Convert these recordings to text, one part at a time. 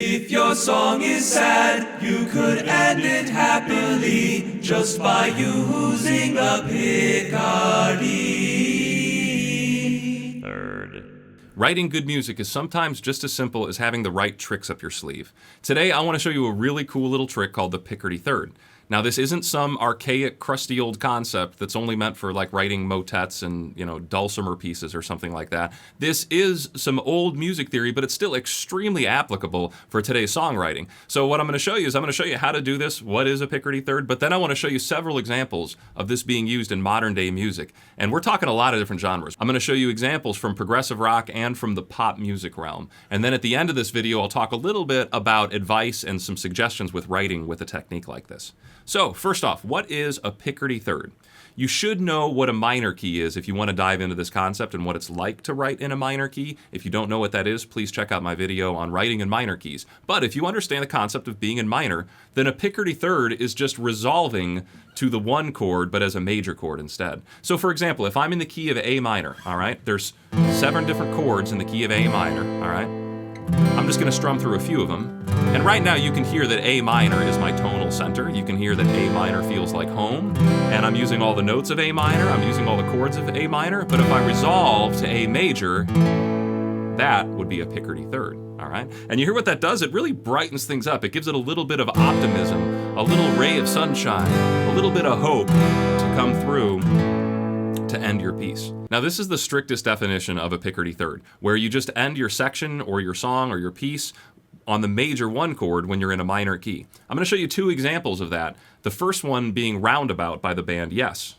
If your song is sad, you could end it happily just by using the Picardy Third. Writing good music is sometimes just as simple as having the right tricks up your sleeve. Today, I want to show you a really cool little trick called the Picardy Third. Now, this isn't some archaic, crusty old concept that's only meant for like writing motets and, dulcimer pieces or something like that. This is some old music theory, but it's still extremely applicable for today's songwriting. So what I'm going to show you is I'm going to show you how to do this, what is a Picardy Third, but then I want to show you several examples of this being used in modern day music. And we're talking a lot of different genres. I'm going to show you examples from progressive rock and from the pop music realm. And then at the end of this video, I'll talk a little bit about advice and some suggestions with writing with a technique like this. So first off, what is a Picardy Third? You should know what a minor key is if you want to dive into this concept and what it's like to write in a minor key. If you don't know what that is, please check out my video on writing in minor keys. But if you understand the concept of being in minor, then a Picardy Third is just resolving to the one chord, but as a major chord instead. So for example, if I'm in the key of A minor, all right, there's 7 different chords in the key of A minor, all right? I'm just going to strum through a few of them. And right now you can hear that A minor is my tonal center. You can hear that A minor feels like home. And I'm using all the notes of A minor. I'm using all the chords of A minor. But if I resolve to A major, that would be a Picardy Third. All right? And you hear what that does? It really brightens things up. It gives it a little bit of optimism, a little ray of sunshine, a little bit of hope to come through to end your piece. Now, this is the strictest definition of a Picardy Third, where you just end your section or your song or your piece on the major 1 chord when you're in a minor key. I'm going to show you 2 examples of that. The first one being Roundabout by the band Yes.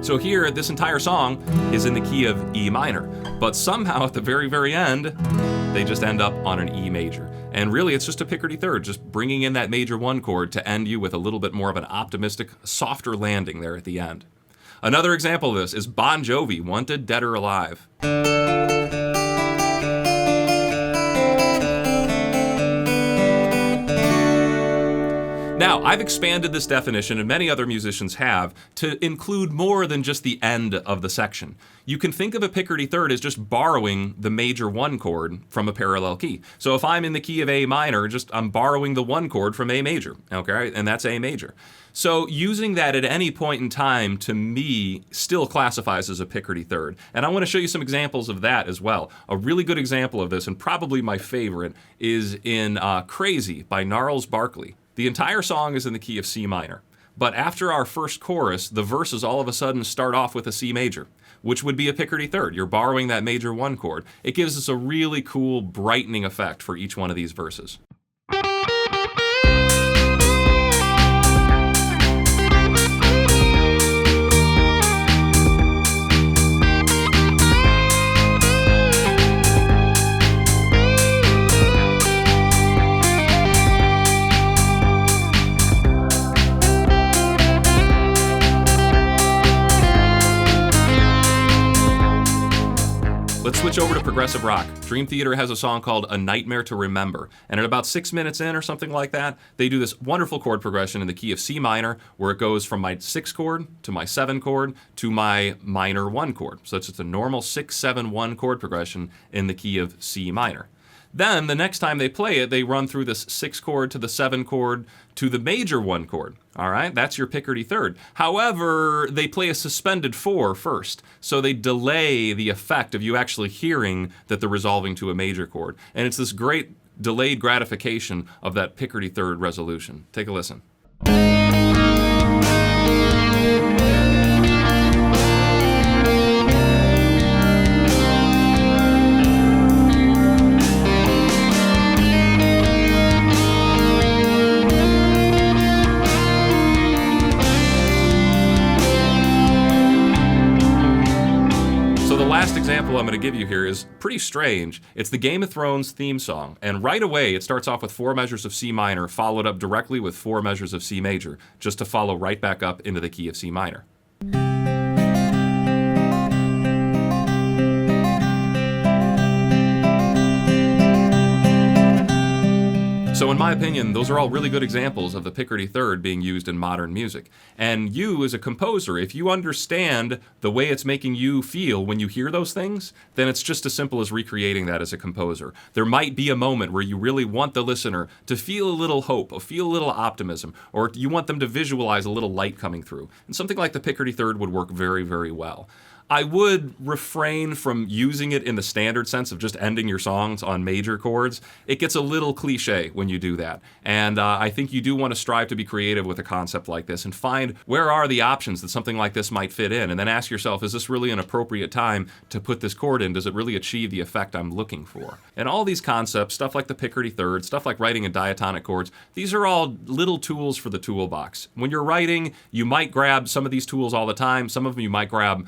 So here, this entire song is in the key of E minor, but somehow at the very, very end, they just end up on an E major. And really, it's just a Picardy Third, just bringing in that major 1 chord to end you with a little bit more of an optimistic, softer landing there at the end. Another example of this is Bon Jovi, Wanted, Dead or Alive. Now, I've expanded this definition, and many other musicians have, to include more than just the end of the section. You can think of a Picardy Third as just borrowing the major 1 chord from a parallel key. So if I'm in the key of A minor, I'm borrowing the 1 chord from A major, okay? And that's A major. So using that at any point in time, to me, still classifies as a Picardy Third. And I want to show you some examples of that as well. A really good example of this, and probably my favorite, is in Crazy by Gnarles, Barkley. The entire song is in the key of C minor. But after our first chorus, the verses all of a sudden start off with a C major, which would be a Picardy Third. You're borrowing that major 1 chord. It gives us a really cool brightening effect for each one of these verses. Let's switch over to progressive rock. Dream Theater has a song called A Nightmare to Remember. And at about 6 minutes in or something like that, they do this wonderful chord progression in the key of C minor, where it goes from my 6 chord to my 7 chord to my minor 1 chord. So it's just a normal 6-7-1 chord progression in the key of C minor. Then the next time they play it, they run through this 6 chord to the 7 chord to the major 1 chord. All right, that's your Picardy Third. However, they play a suspended 4 first, so they delay the effect of you actually hearing that they're resolving to a major chord. And it's this great delayed gratification of that Picardy Third resolution. Take a listen. Last example I'm going to give you here is pretty strange. It's the Game of Thrones theme song, and right away it starts off with 4 measures of C minor, followed up directly with 4 measures of C major, just to follow right back up into the key of C minor. So in my opinion, those are all really good examples of the Picardy Third being used in modern music. And you, as a composer, if you understand the way it's making you feel when you hear those things, then it's just as simple as recreating that as a composer. There might be a moment where you really want the listener to feel a little hope, or feel a little optimism, or you want them to visualize a little light coming through. And something like the Picardy Third would work very, very well. I would refrain from using it in the standard sense of just ending your songs on major chords. It gets a little cliche when you do that. And I think you do want to strive to be creative with a concept like this and find where are the options that something like this might fit in, and then ask yourself, is this really an appropriate time to put this chord in? Does it really achieve the effect I'm looking for? And all these concepts, stuff like the Picardy Third, stuff like writing in diatonic chords, these are all little tools for the toolbox. When you're writing, you might grab some of these tools all the time. Some of them you might grab,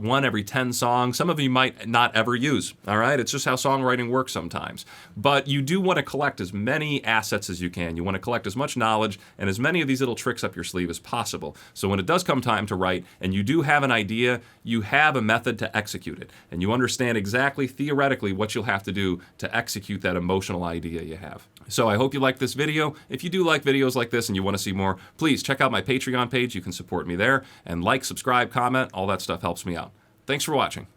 one every 10 songs. Some of them you might not ever use, all right? It's just how songwriting works sometimes. But you do want to collect as many assets as you can. You want to collect as much knowledge and as many of these little tricks up your sleeve as possible. So when it does come time to write and you do have an idea, you have a method to execute it. And you understand exactly theoretically what you'll have to do to execute that emotional idea you have. So I hope you liked this video. If you do like videos like this and you want to see more, please check out my Patreon page. You can support me there. And like, subscribe, comment, all that stuff helps me out. Thanks for watching.